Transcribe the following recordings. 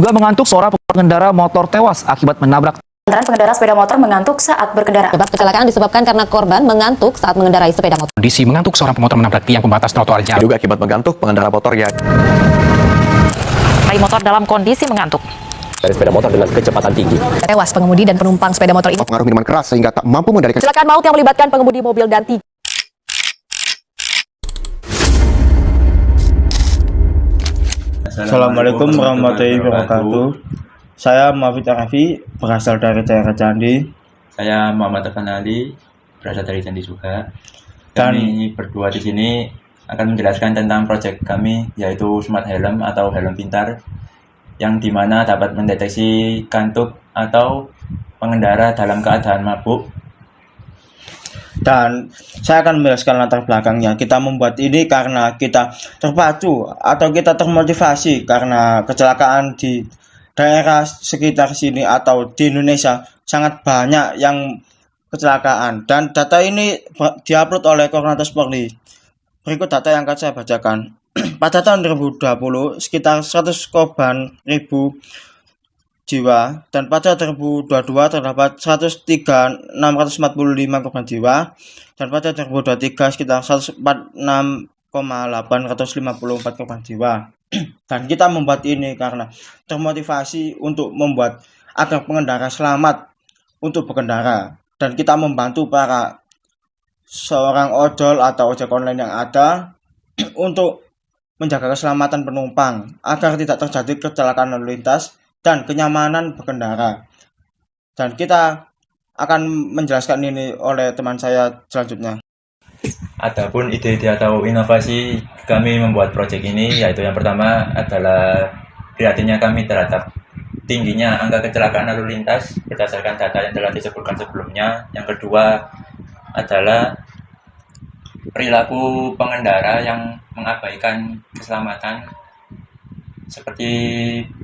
Juga mengantuk seorang pengendara motor tewas akibat menabrak. Lantaran pengendara sepeda motor mengantuk saat berkendara. Sebab kecelakaan disebabkan karena korban mengantuk saat mengendarai sepeda motor. Kondisi mengantuk seorang pemotor menabrak tiang pembatas trotoar jalan. Diduga akibat mengantuk, pengendara motor yang Motor dalam kondisi mengantuk. dari sepeda motor dengan kecepatan tinggi. Tewas pengemudi dan penumpang sepeda motor ini. Pengaruh minuman keras sehingga tak mampu mengendalikan. Kecelakaan maut yang melibatkan pengemudi mobil dan 3. Assalamualaikum warahmatullahi wabarakatuh. Saya Muhammad Arafi, berasal dari daerah Candi. Saya Muhammad Afan Ali, berasal dari Candi juga. Dan Kami berdua di sini akan menjelaskan tentang proyek kami, yaitu Smart Helm atau helm pintar, yang dimana dapat mendeteksi kantuk atau pengendara dalam keadaan mabuk. dan saya akan menjelaskan latar belakangnya. Kita membuat ini karena kita terpacu atau kita termotivasi karena kecelakaan di daerah sekitar sini atau di Indonesia sangat banyak yang kecelakaan, dan data ini diupload oleh Korlantas Polri. Berikut data yang akan saya bacakan. Pada tahun 2020 sekitar 100 korban ribu jiwa, dan pada 2022 terdapat 103.645 korban jiwa, dan pada 2023 sekitar 146.854 korban jiwa. Dan kita membuat ini karena termotivasi untuk membuat agar pengendara selamat untuk berkendara, dan kita membantu para seorang ojol atau ojek online yang ada untuk menjaga keselamatan penumpang agar tidak terjadi kecelakaan lalu lintas dan kenyamanan berkendara. Dan kita akan menjelaskan ini oleh teman saya selanjutnya. Adapun ide-ide atau inovasi kami membuat proyek ini, yaitu yang pertama adalah prihatinnya kami terhadap tingginya angka kecelakaan lalu lintas berdasarkan data yang telah disebutkan sebelumnya. Yang kedua adalah perilaku pengendara yang mengabaikan keselamatan, seperti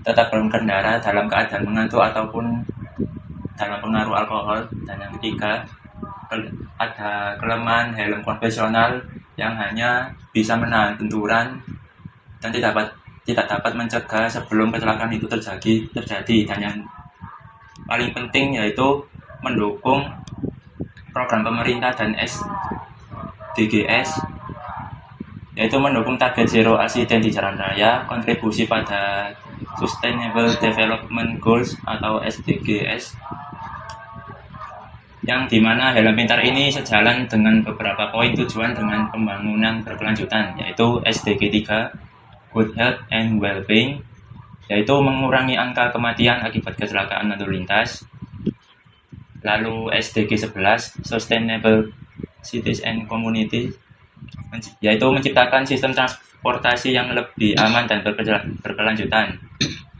tetap berkendara dalam keadaan mengantuk ataupun dalam pengaruh alkohol. Dan yang ketiga, ada kelemahan helm konvensional yang hanya bisa menahan benturan dan tidak dapat mencegah sebelum kecelakaan itu terjadi. Dan yang paling penting yaitu mendukung program pemerintah dan SDGs, yaitu mendukung target zero accident di jalan raya, kontribusi pada Sustainable Development Goals atau SDGs, yang dimana helm pintar ini sejalan dengan beberapa poin tujuan dengan pembangunan berkelanjutan, yaitu SDG 3, Good Health and Well-being, yaitu mengurangi angka kematian akibat kecelakaan lalu lintas. Lalu SDG 11, Sustainable Cities and Community, yaitu menciptakan sistem transportasi yang lebih aman dan berkelanjutan.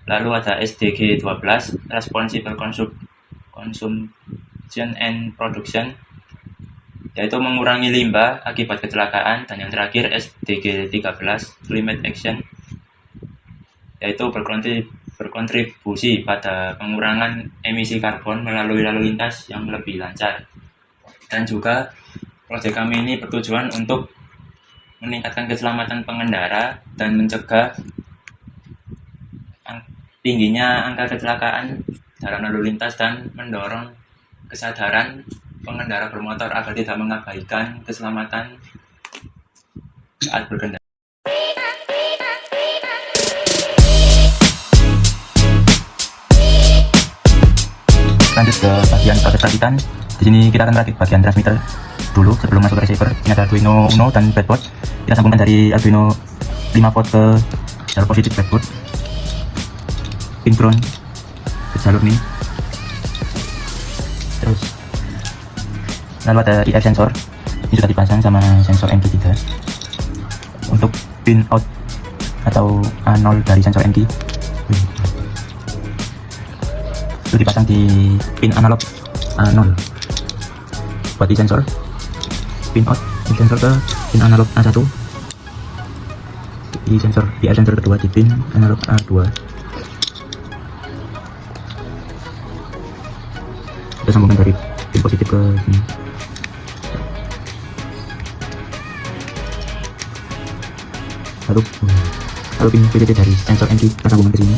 Lalu ada SDG 12, Responsible Consumption and Production, yaitu mengurangi limbah akibat kecelakaan. Dan yang terakhir SDG 13, Climate Action, yaitu berkontribusi pada pengurangan emisi karbon melalui lalu lintas yang lebih lancar. Dan juga proyek kami ini bertujuan untuk meningkatkan keselamatan pengendara dan mencegah tingginya angka kecelakaan dalam lalu lintas, dan mendorong kesadaran pengendara bermotor agar tidak mengabaikan keselamatan saat berkendara. Lanjut ke bagian proses perakitan. Di sini kita akan merakit bagian transmitter dulu sebelum masuk ke receiver. Ini ada Arduino Uno dan breadboard. Kita sambungkan dari Arduino 5 volt ke jalur positif breadboard, pin ground ke jalur ini. Terus lalu ada IF sensor, ini sudah dipasang sama sensor NG3. Untuk pin out atau A0 dari sensor NG itu dipasang di pin analog A0. Buat di sensor, pin out di sensor ke pin analog A1, di sensor kedua di pin analog A2. Kita sambungkan dari pin positif ke sini. Lalu pin VDD dari sensor NG kita sambungkan ke sini.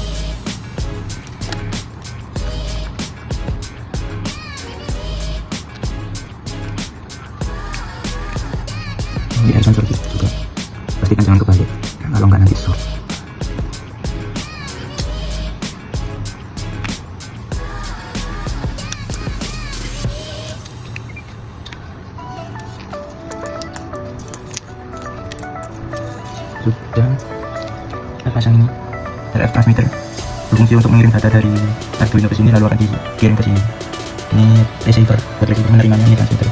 pasang ini RF transmitter, berfungsi untuk mengirim data dari Arduino ke sini lalu akan dikirim ke sini. Ini receiver, buat receiver menerimanya, ini transmitter.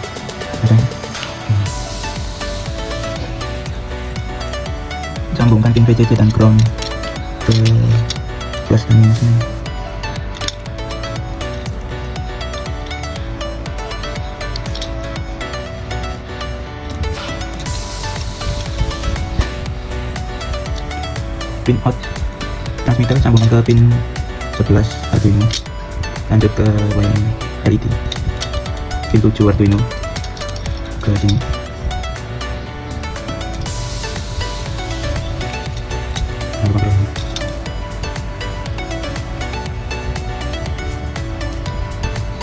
Sambungkan pin VCC dan ground ke flash dan minus ini. Pin out transmitter sambungkan ke pin 11 Arduino, lanjut ke wiring LED pin 7 Arduino ke sini.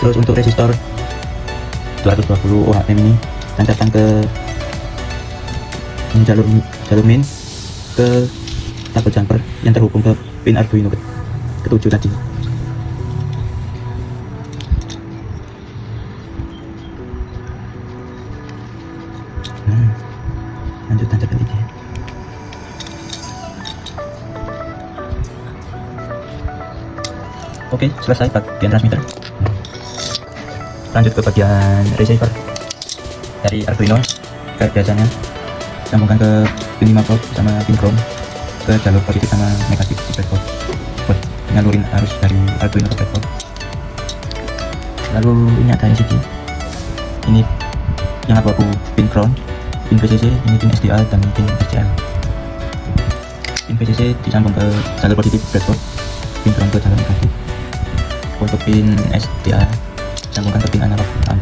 Terus untuk resistor 220 ohm ini tancapkan ke jalur min ke tabel jumper yang terhubung ke pin Arduino ke-7 tadi. Lanjut tancapkan ini. Oke, selesai bagian transmitter. Lanjut ke bagian receiver dari Arduino. Kayak biasanya sambungkan ke pin 5 volt sama pin ground ke jalur positif sama negatif di breadboard buat nyalurin arus dari Arduino ke breadboard. Lalu ini ada LCD, ini yang abu-abu pin ground, pin VCC, ini pin SDA dan pin SCL. Pin VCC disambung ke jalur positif breadboard, pin ground ke jalur negatif. Untuk pin SDA sambungkan ke pin analog 4,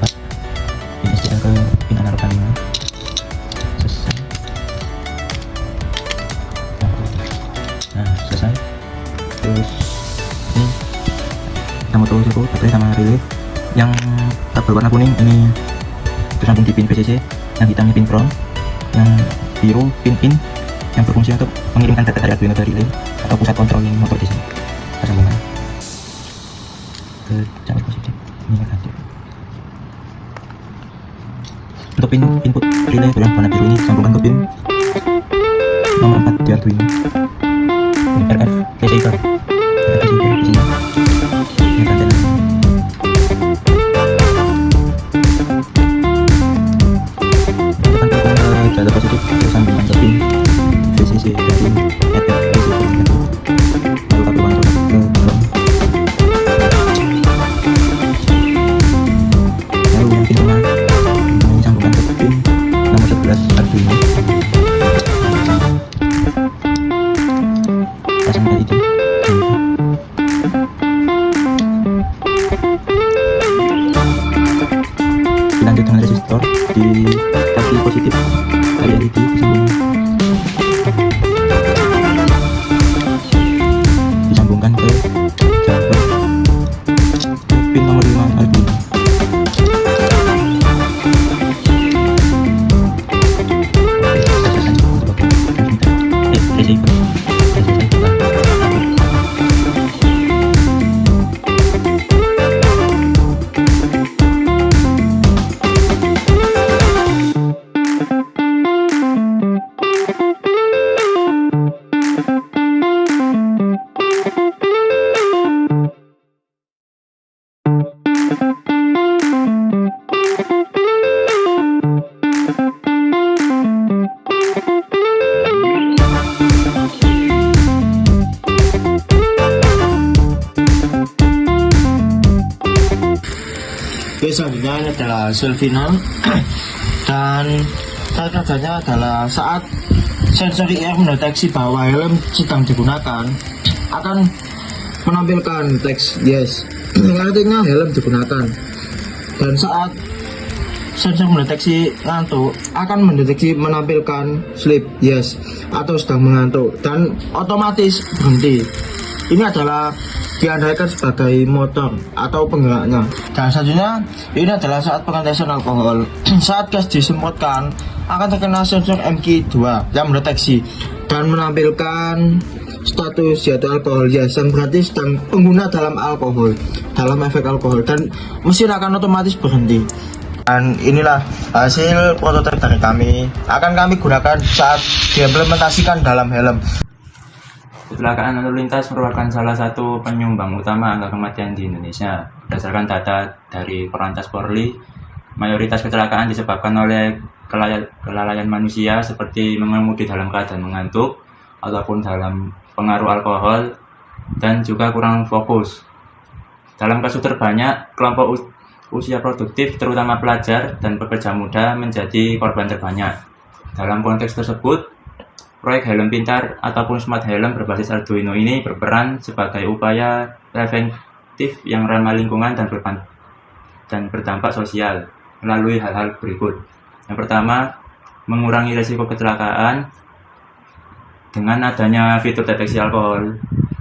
pin SDA ke pin analog 5. Selesai. Nah, selesai. Terus ini kita mau tahu suku baterai sama relay. Yang tabel warna kuning ini tersambung di pin VCC, yang hitamnya pin ground, yang biru pin in yang berfungsi untuk mengirimkan data dari Arduino ke relay atau pusat controlling motor di sini. Kita sambungkan ke jalur positif, ini negatif. Untuk pin input relay yang warna biru ini sambungkan ke pin nomor 4 di Arduino. Ini RF receiver di sini. Ini antena. Tekan ke jalur positif, terus sambungkan ke pin VCC dari RF receiver negatif. Lalu kabel kontrol ke ground. Lalu yang pin tengah ini sambungkan ke pin nomor 11 Arduino. Pasang LED. Dilanjut dengan resistor di kaki positif dari LED disambungkan ke jumper pin nomor 5 Arduino. Oke, selanjutnya ini adalah hasil final dan cara kerjanya adalah saat sensor IR mendeteksi bahwa helm sedang digunakan akan menampilkan teks yes, artinya helm digunakan, dan saat sensor mendeteksi ngantuk akan menampilkan sleep yes atau sedang mengantuk dan otomatis berhenti. Ini adalah diandalkan sebagai motor atau penggeraknya. Dan selanjutnya ini adalah saat pengetesan alkohol. Saat gas disemprotkan akan terkena sensor MQ2 yang mendeteksi dan menampilkan status yaitu alkohol yes, yang berarti sedang pengguna dalam efek alkohol, dan mesin akan otomatis berhenti. Dan inilah hasil prototipe dari kami, akan kami gunakan saat diimplementasikan dalam helm. Kecelakaan lalu lintas merupakan salah satu penyumbang utama angka kematian di Indonesia. Berdasarkan data dari Korlantas Polri, mayoritas kecelakaan disebabkan oleh kelalaian manusia seperti mengemudi dalam keadaan mengantuk ataupun dalam pengaruh alkohol dan juga kurang fokus. Dalam kasus terbanyak, kelompok usia produktif terutama pelajar dan pekerja muda menjadi korban terbanyak. Dalam konteks tersebut, proyek helm pintar ataupun smart helm berbasis Arduino ini berperan sebagai upaya preventif yang ramah lingkungan dan berdampak sosial melalui hal-hal berikut. Yang pertama, mengurangi risiko kecelakaan dengan adanya fitur deteksi alkohol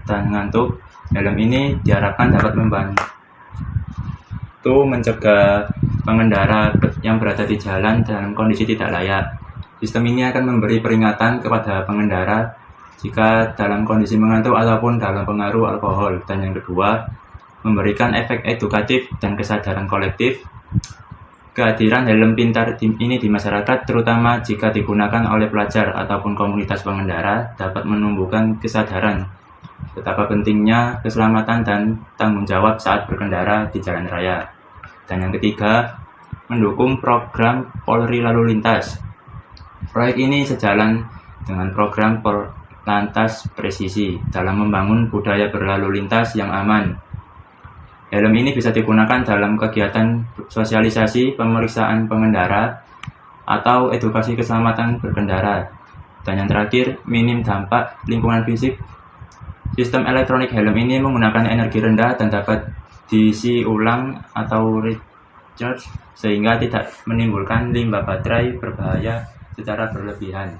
dan ngantuk. Helm ini diharapkan dapat membantu mencegah pengendara yang berada di jalan dalam kondisi tidak layak. Sistem ini akan memberi peringatan kepada pengendara jika dalam kondisi mengantuk ataupun dalam pengaruh alkohol. Dan yang kedua, memberikan efek edukatif dan kesadaran kolektif. Kehadiran helm pintar ini di masyarakat, terutama jika digunakan oleh pelajar ataupun komunitas pengendara, dapat menumbuhkan kesadaran betapa pentingnya keselamatan dan tanggung jawab saat berkendara di jalan raya. Dan yang ketiga, mendukung program Polri Lalu Lintas. Proyek ini sejalan dengan program Korlantas Presisi dalam membangun budaya berlalu lintas yang aman. Helm ini bisa digunakan dalam kegiatan sosialisasi pemeriksaan pengendara atau edukasi keselamatan berkendara. Dan yang terakhir, minim dampak lingkungan fisik. Sistem elektronik helm ini menggunakan energi rendah dan dapat diisi ulang atau recharge sehingga tidak menimbulkan limbah baterai berbahaya secara berlebihan.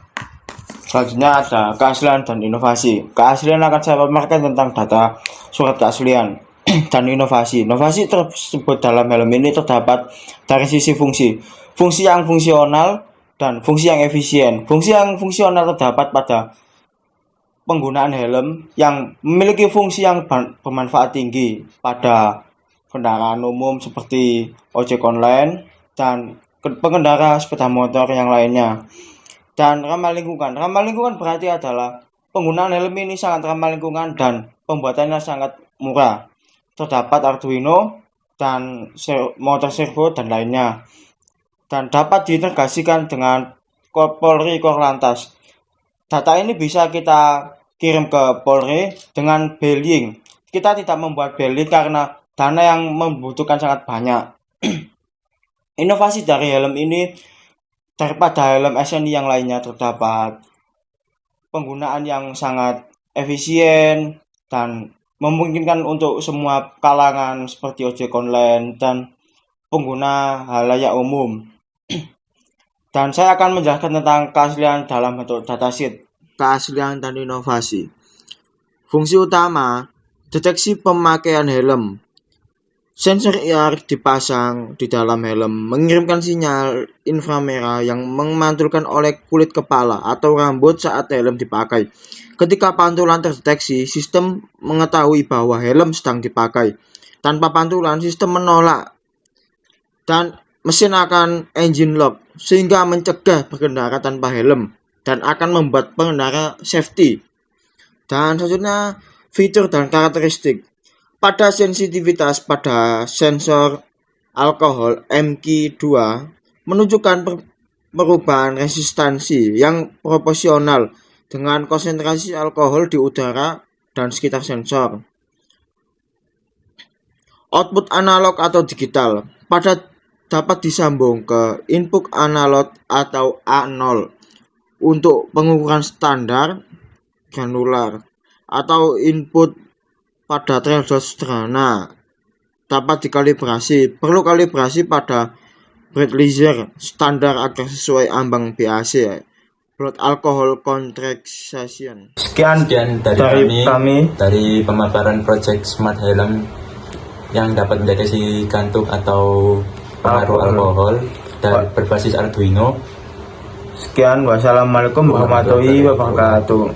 Selanjutnya ada keaslian dan inovasi. Keaslian akan saya paparkan tentang data surat keaslian dan inovasi. Inovasi tersebut dalam helm ini terdapat dari sisi fungsi. Fungsi yang fungsional dan fungsi yang efisien. Fungsi yang fungsional terdapat pada penggunaan helm yang memiliki fungsi yang bermanfaat tinggi pada kendaraan umum seperti ojek online dan pengendara sepeda motor yang lainnya. Dan ramah lingkungan. Ramah lingkungan berarti adalah penggunaan helm ini sangat ramah lingkungan dan pembuatannya sangat murah. Terdapat Arduino dan motor servo dan lainnya. Dan dapat diintegrasikan dengan Polri Korlantas. Data ini bisa kita kirim ke Polri dengan billing. Kita tidak membuat billing karena dana yang membutuhkan sangat banyak. Inovasi dari helm ini daripada helm SNI yang lainnya terdapat penggunaan yang sangat efisien dan memungkinkan untuk semua kalangan seperti ojek online dan pengguna halayak umum. Dan saya akan menjelaskan tentang keaslian dalam bentuk datasheet. Keaslian dan inovasi. Fungsi utama, deteksi pemakaian helm. Sensor IR dipasang di dalam helm mengirimkan sinyal inframerah yang memantulkan oleh kulit kepala atau rambut saat helm dipakai. Ketika pantulan terdeteksi, sistem mengetahui bahwa helm sedang dipakai. Tanpa pantulan, sistem menolak dan mesin akan engine lock sehingga mencegah berkendara tanpa helm dan akan membuat pengendara safety. Dan selanjutnya, fitur dan karakteristik. Pada sensitivitas pada sensor alkohol MQ2 menunjukkan perubahan resistansi yang proporsional dengan konsentrasi alkohol di udara dan sekitar sensor. Output analog atau digital dapat disambung ke input analog atau A0 untuk pengukuran standar granular atau input pada threshold sederhana dapat dikalibrasi. Perlu kalibrasi pada breathalyzer standar agar sesuai ambang BAC, blood alcohol concentration. Sekian dari kami dari pemaparan project Smart Helm yang dapat mendeteksi kantuk atau pengaruh alkohol dan berbasis Arduino. Sekian, wassalamualaikum warahmatullahi wabarakatuh.